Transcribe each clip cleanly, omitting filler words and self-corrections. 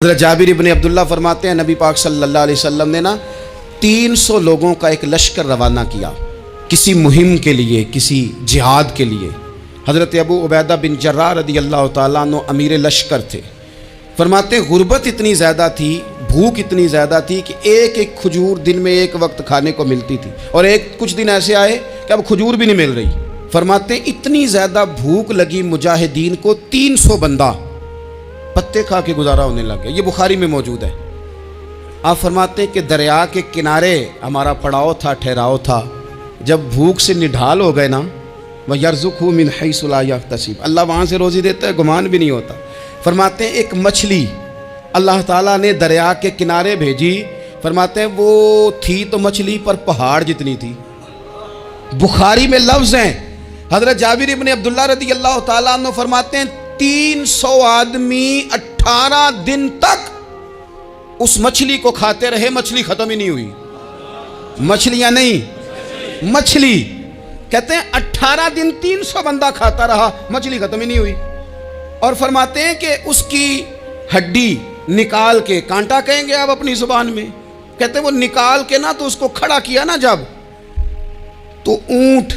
حضرت جابر ابن عبداللہ فرماتے ہیں نبی پاک صلی اللہ علیہ وسلم نے 300 لوگوں کا ایک لشکر روانہ کیا کسی مہم کے لیے، کسی جہاد کے لیے۔ حضرت ابو عبیدہ بن جراح رضی اللہ تعالیٰ عنہ امیر لشکر تھے۔ فرماتے ہیں غربت اتنی زیادہ تھی، بھوک اتنی زیادہ تھی کہ ایک ایک کھجور دن میں ایک وقت کھانے کو ملتی تھی، اور کچھ دن ایسے آئے کہ اب کھجور بھی نہیں مل رہی۔ فرماتے ہیں اتنی زیادہ بھوک لگی مجاہدین کو، 300 بندہ پتے کھا کے گزارا ہونے لگ گیا۔ یہ بخاری میں موجود ہے۔ آپ فرماتے ہیں کہ دریا کے کنارے ہمارا پڑاؤ تھا، ٹھہراؤ تھا۔ جب بھوک سے نڈھال ہو گئے نا، وَيَرْزُقْهُ مِنْ حَيْثُ لَا يَحْتَسِبُ، اللہ وہاں سے روزی دیتا ہے، گمان بھی نہیں ہوتا۔ فرماتے ہیں ایک مچھلی اللہ تعالیٰ نے دریا کے کنارے بھیجی۔ فرماتے ہیں وہ تھی تو مچھلی پر پہاڑ جتنی تھی۔ بخاری میں لفظ ہیں، حضرت جابر ابن عبداللہ رضی اللہ تعالیٰ عنہ فرماتے ہیں 300 آدمی 18 دن تک اس مچھلی کو کھاتے رہے، مچھلی ختم ہی نہیں ہوئی۔ مچھلیاں نہیں، مچھلی کہتے ہیں 18 دن 300 بندہ کھاتا رہا، مچھلی ختم ہی نہیں ہوئی۔ اور فرماتے ہیں کہ اس کی ہڈی نکال کے، کانٹا کہیں گے آپ اپنی زبان میں، کہتے ہیں وہ نکال کے نا تو اس کو کھڑا کیا نا جب، تو اونٹ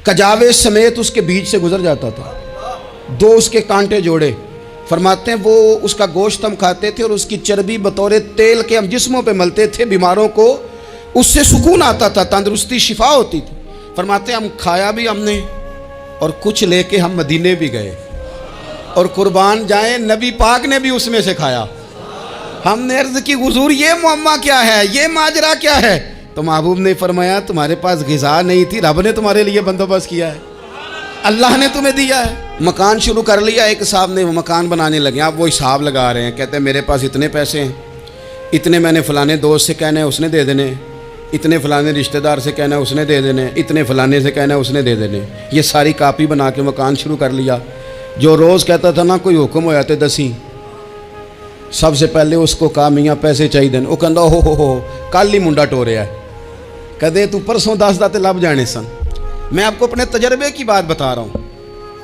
کجاوے سمیت اس کے بیچ سے گزر جاتا تھا، 2 اس کے کانٹے جوڑے۔ فرماتے ہیں وہ اس کا گوشت ہم کھاتے تھے اور اس کی چربی بطور تیل کے ہم جسموں پہ ملتے تھے، بیماروں کو اس سے سکون آتا تھا، تندرستی شفا ہوتی تھی۔ فرماتے ہیں ہم کھایا بھی ہم نے، اور کچھ لے کے ہم مدینے بھی گئے، اور قربان جائیں نبی پاک نے بھی اس میں سے کھایا۔ ہم نے عرض کی حضور یہ معمہ کیا ہے، یہ ماجرا کیا ہے؟ تو محبوب نے فرمایا تمہارے پاس غذا نہیں تھی، رب نے تمہارے لیے بندوبست کیا ہے، اللہ نے تمہیں دیا ہے۔ مکان شروع کر لیا، ایک صاحب نے وہ مکان بنانے لگے، آپ وہ حساب لگا رہے ہیں، کہتے ہیں میرے پاس اتنے پیسے ہیں، اتنے میں نے فلانے دوست سے کہنا ہے اس نے دے دینے، اتنے فلانے رشتہ دار سے کہنا ہے اس نے دے دینے، اتنے فلانے سے کہنا ہے اس نے دے دینے۔ یہ ساری کاپی بنا کے مکان شروع کر لیا۔ جو روز کہتا تھا نا کوئی حکم ہو جاتے 10، سب سے پہلے اس کو کہا میاں پیسے چاہیے دن، وہ کہندا ہو کل ہی منڈا ٹوریا ہے، کہتے تو پرسوں 10 داتے لب جانے سن۔ میں آپ کو اپنے تجربے کی بات بتا رہا ہوں۔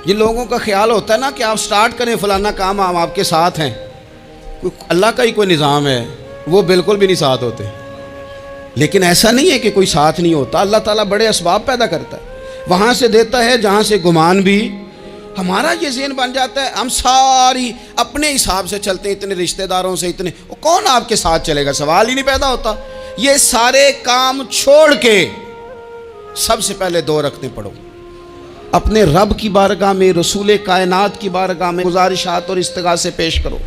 یہ لوگوں کا خیال ہوتا ہے نا کہ آپ سٹارٹ کریں فلانا کام، ہم آپ کے ساتھ ہیں، اللہ کا ہی کوئی نظام ہے، وہ بالکل بھی نہیں ساتھ ہوتے۔ لیکن ایسا نہیں ہے کہ کوئی ساتھ نہیں ہوتا، اللہ تعالیٰ بڑے اسباب پیدا کرتا ہے، وہاں سے دیتا ہے جہاں سے گمان بھی۔ ہمارا یہ ذہن بن جاتا ہے ہم ساری اپنے حساب سے چلتے ہیں، اتنے رشتہ داروں سے، اتنے، کون آپ کے ساتھ چلے گا؟ سوال ہی نہیں پیدا ہوتا۔ یہ سارے کام چھوڑ کے سب سے پہلے 2 رکعتیں پڑھو، اپنے رب کی بارگاہ میں، رسول کائنات کی بارگاہ میں گزارشات اور استغاثے پیش کرو،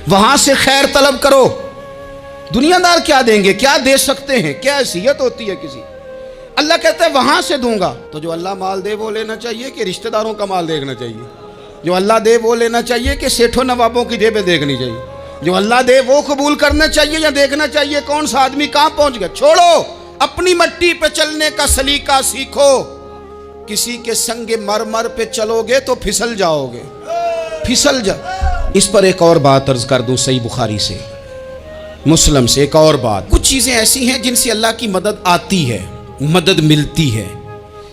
وہاں سے خیر طلب کرو۔ دنیا دار کیا دیں گے، کیا دے سکتے ہیں، کیا حیثیت ہوتی ہے کسی؟ اللہ کہتا ہے وہاں سے دوں گا۔ تو جو اللہ مال دے وہ لینا چاہیے کہ رشتہ داروں کا مال دیکھنا چاہیے؟ جو اللہ دے وہ لینا چاہیے کہ سیٹھوں نوابوں کی جیبیں دیکھنی چاہیے؟ جو اللہ دے وہ قبول کرنا چاہیے یا دیکھنا چاہیے کون سا آدمی کہاں پہنچ گیا؟ چھوڑو، اپنی مٹی پہ چلنے کا سلیقہ سیکھو۔ کسی کے سنگ مرمر پہ چلو گے تو پھسل جاؤ گے، پھسل جا۔ اس پر ایک اور بات عرض کر دوں، صحیح بخاری سے، مسلم سے ایک اور بات۔ کچھ چیزیں ایسی ہیں جن سے اللہ کی مدد آتی ہے، مدد ملتی ہے۔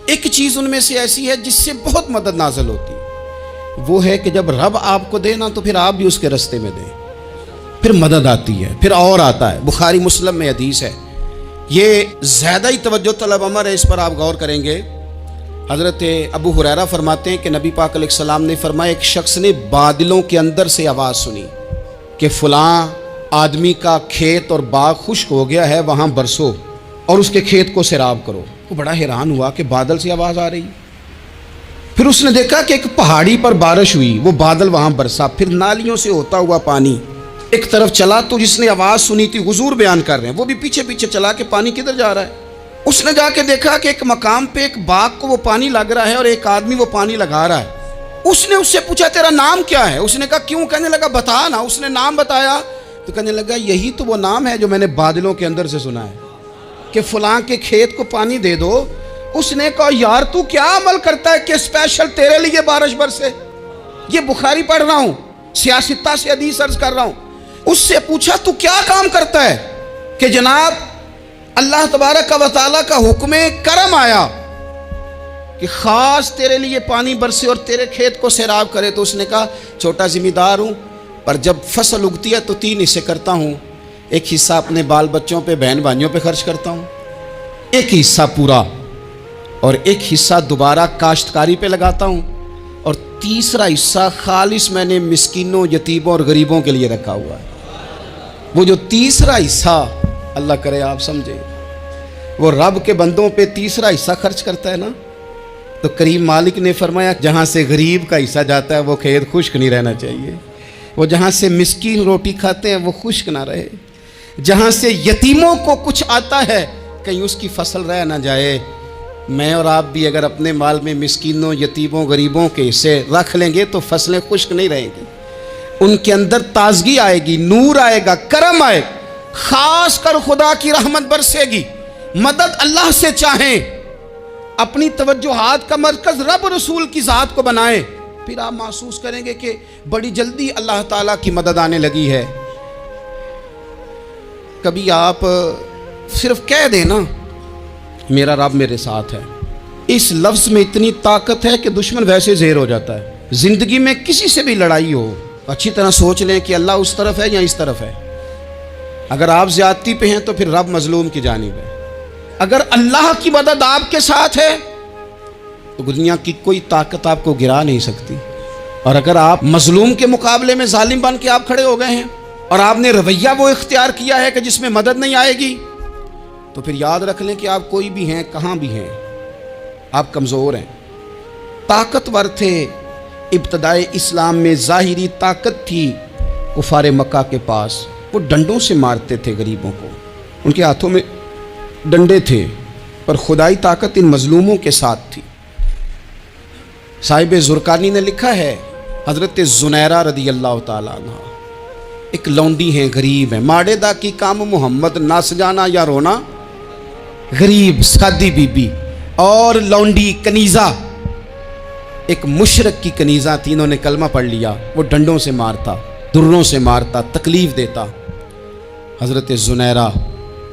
ایک چیز ان میں سے ایسی ہے جس سے بہت مدد نازل ہوتی ہے، وہ ہے کہ جب رب آپ کو دے نا تو پھر آپ بھی اس کے رستے میں دیں، پھر مدد آتی ہے، پھر اور آتا ہے۔ بخاری مسلم میں حدیث ہے، یہ زیادہ ہی توجہ طلب امر ہے، اس پر آپ غور کریں گے۔ حضرت ابو ہریرہ فرماتے ہیں کہ نبی پاک علیہ السلام نے فرمایا ایک شخص نے بادلوں کے اندر سے آواز سنی کہ فلاں آدمی کا کھیت اور باغ خشک ہو گیا ہے، وہاں برسو اور اس کے کھیت کو سیراب کرو۔ وہ بڑا حیران ہوا کہ بادل سے آواز آ رہی۔ پھر اس نے دیکھا کہ ایک پہاڑی پر بارش ہوئی، وہ بادل وہاں برسا، پھر نالیوں سے ہوتا ہوا پانی ایک طرف چلا، تو جس نے آواز سنی تھی، حضور بیان کر رہے ہیں، وہ بھی پیچھے پیچھے چلا کہ پانی کدھر جا رہا ہے۔ اس نے جا کے دیکھا کہ ایک مقام پہ ایک باغ کو وہ پانی لگ رہا ہے اور ایک آدمی وہ پانی لگا رہا ہے۔ اس نے اس سے پوچھا تیرا نام کیا ہے؟ اس نے کہا کیوں؟ کہنے لگا بتا نا۔ اس نے نام بتایا تو کہنے لگا یہی تو وہ نام ہے جو میں نے بادلوں کے اندر سے سنا ہے کہ فلاں کے کھیت کو پانی دے دو۔ اس نے کہا یار تو کیا عمل کرتا ہے کہ اسپیشل تیرے لیے بارش برسے؟ یہ بخاری پڑھ رہا ہوں، سیاستہ سے حدیث عرض کر رہا ہوں۔ اس سے پوچھا تو کیا کام کرتا ہے کہ جناب اللہ تبارک و تعالیٰ کا حکم کرم آیا کہ خاص تیرے لیے پانی برسے اور تیرے کھیت کو سیراب کرے؟ تو اس نے کہا چھوٹا ذمہ دار ہوں، پر جب فصل اگتی ہے تو 3 حصے کرتا ہوں. ایک حصہ اپنے بال بچوں پہ، بہن بھائیوں پہ خرچ کرتا ہوں، ایک حصہ پورا، اور ایک حصہ دوبارہ کاشتکاری پہ لگاتا ہوں، اور تیسرا حصہ خالص میں نے مسکینوں، یتیموں اور غریبوں کے لیے رکھا ہوا ہے. وہ جو تیسرا حصہ، اللہ کرے آپ سمجھے، وہ رب کے بندوں پہ تیسرا حصہ خرچ کرتا ہے نا، تو کریم مالک نے فرمایا جہاں سے غریب کا حصہ جاتا ہے وہ کھیت خشک نہیں رہنا چاہیے. وہ جہاں سے مسکین روٹی کھاتے ہیں وہ خشک نہ رہے. جہاں سے یتیموں کو کچھ آتا ہے کہیں اس کی فصل رہ نہ جائے. میں اور آپ بھی اگر اپنے مال میں مسکینوں، یتیموں، غریبوں کے حصے رکھ لیں گے تو فصلیں خشک نہیں رہیں گی. ان کے اندر تازگی آئے گی، نور آئے گا، کرم آئے گا، خاص کر خدا کی رحمت برسے گی. مدد اللہ سے چاہیں، اپنی توجہات کا مرکز رب رسول کی ذات کو بنائیں، پھر آپ محسوس کریں گے کہ بڑی جلدی اللہ تعالیٰ کی مدد آنے لگی ہے. کبھی آپ صرف کہہ دیں نا میرا رب میرے ساتھ ہے، اس لفظ میں اتنی طاقت ہے کہ دشمن ویسے زہر ہو جاتا ہے. زندگی میں کسی سے بھی لڑائی ہو، اچھی طرح سوچ لیں کہ اللہ اس طرف ہے یا اس طرف ہے. اگر آپ زیادتی پہ ہیں تو پھر رب مظلوم کی جانب ہے. اگر اللہ کی مدد آپ کے ساتھ ہے تو دنیا کی کوئی طاقت آپ کو گرا نہیں سکتی. اور اگر آپ مظلوم کے مقابلے میں ظالم بن کے آپ کھڑے ہو گئے ہیں اور آپ نے رویہ وہ اختیار کیا ہے کہ جس میں مدد نہیں آئے گی، تو پھر یاد رکھ لیں کہ آپ کوئی بھی ہیں، کہاں بھی ہیں، آپ کمزور ہیں. طاقتور تھے ابتدائے اسلام میں، ظاہری طاقت تھی کفار مکہ کے پاس. وہ ڈنڈوں سے مارتے تھے غریبوں کو، ان کے ہاتھوں میں ڈنڈے تھے، پر خدائی طاقت ان مظلوموں کے ساتھ تھی. صاحب زرقانی نے لکھا ہے، حضرت زنیرہ رضی اللہ تعالیٰ عنہ ایک لونڈی ہیں، غریب ہیں. ماڑے دا کی کام محمد، نس جانا یا رونا. غریب سادی بی بی اور لونڈی کنیزہ، ایک مشرک کی کنیزہ تھی. انہوں نے کلمہ پڑھ لیا. وہ ڈنڈوں سے مارتا، دروں سے مارتا، تکلیف دیتا. حضرت زنیرہ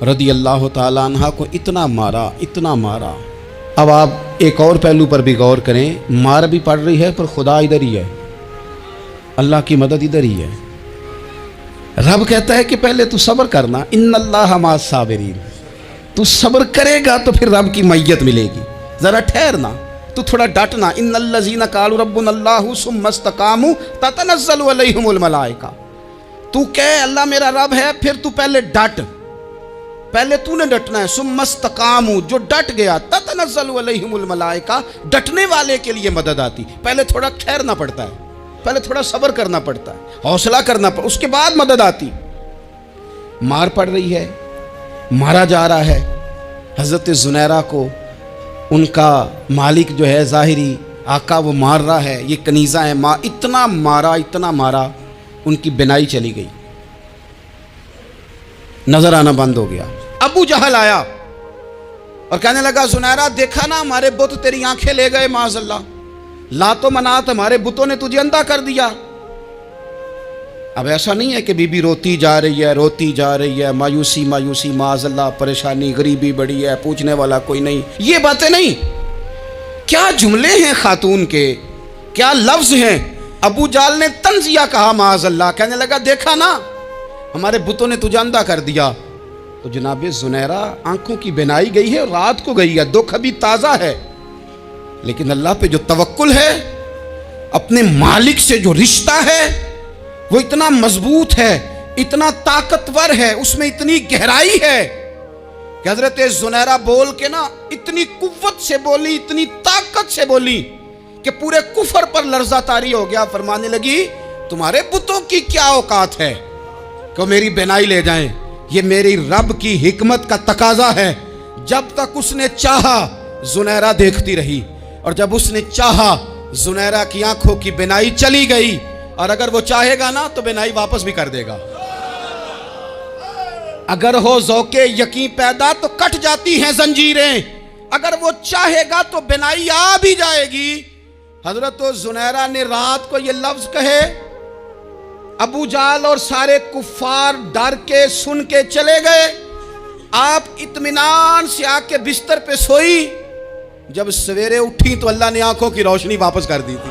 رضی اللہ تعالیٰ عنہ کو اتنا مارا، اتنا مارا. اب آپ ایک اور پہلو پر بھی غور کریں، مار بھی پڑ رہی ہے پر خدا ادھر ہی ہے، اللہ کی مدد ادھر ہی ہے. رب کہتا ہے کہ پہلے تو صبر کرنا، ان اللہ مع الصابرین. تو صبر کرے گا تو پھر رب کی معیت ملے گی. ذرا ٹھہرنا، تو تھوڑا ڈٹنا. ان الذین قالوا ربنا اللہ ثم استقاموا تتنزل علیہم الملائکہ. تو کہے اللہ میرا رب ہے، پھر تو پہلے ڈٹ، پہلے تو نے ڈٹنا ہے. ثم استقاموا، جو ڈٹ گیا، تتنزل علیہم الملائکہ، ڈٹنے والے کے لیے مدد آتی. پہلے تھوڑا ٹھہرنا پڑتا ہے، پہلے تھوڑا صبر کرنا پڑتا ہے، حوصلہ کرنا پڑتا، اس کے بعد مدد آتی. مار پڑ رہی ہے، مارا جا رہا ہے. حضرت زنیرہ کو ان کا مالک جو ہے ظاہری آقا وہ مار رہا ہے. یہ کنیزہ ہے، اتنا مارا، اتنا مارا، ان کی بینائی چلی گئی، نظر آنا بند ہو گیا. ابو جہل آیا اور کہنے لگا زنیرہ دیکھا نا ہمارے بت تیری آنکھیں لے گئے، معاذ اللہ، لات و منات ہمارے بتوں نے تجھے اندھا کر دیا. اب ایسا نہیں ہے کہ بی بی روتی جا رہی ہے، روتی جا رہی ہے، مایوسی مایوسی، معاذ اللہ، پریشانی، غریبی بڑی ہے، پوچھنے والا کوئی نہیں. یہ باتیں نہیں. کیا جملے ہیں خاتون کے، کیا لفظ ہیں. ابو جہل نے طنزیہ کہا، معاذ اللہ، کہنے لگا دیکھا نا ہمارے بتوں نے تجھے اندھا کر دیا. تو جناب زنیرہ آنکھوں کی بینائی گئی ہے، رات کو گئی ہے، دکھ ابھی تازہ ہے، لیکن اللہ پہ جو توکل ہے، اپنے مالک سے جو رشتہ ہے وہ اتنا مضبوط ہے، اتنا طاقتور ہے، اس میں اتنی گہرائی ہے کہ حضرت زنیرہ بول کے نا اتنی قوت سے بولی، اتنی طاقت سے بولی کہ پورے کفر پر لرزہ طاری ہو گیا. فرمانے لگی تمہارے بتوں کی کیا اوقات ہے کہ میری بینائی لے جائیں. یہ میری رب کی حکمت کا تقاضا ہے. جب تک اس نے چاہا زنیرہ دیکھتی رہی، اور جب اس نے چاہا زنیرہ کی آنکھوں کی بینائی چلی گئی، اور اگر وہ چاہے گا نا تو بینائی واپس بھی کر دے گا. اگر ہو ذوق یقین پیدا تو کٹ جاتی ہیں زنجیریں، اگر وہ چاہے گا تو بینائی آ بھی جائے گی. حضرت زنیرہ نے رات کو یہ لفظ کہے، ابو جہل اور سارے کفار ڈر کے سن کے چلے گئے. آپ اطمینان سے آ کے بستر پہ سوئی. جب سویرے اٹھی تو اللہ نے آنکھوں کی روشنی واپس کر دی تھی.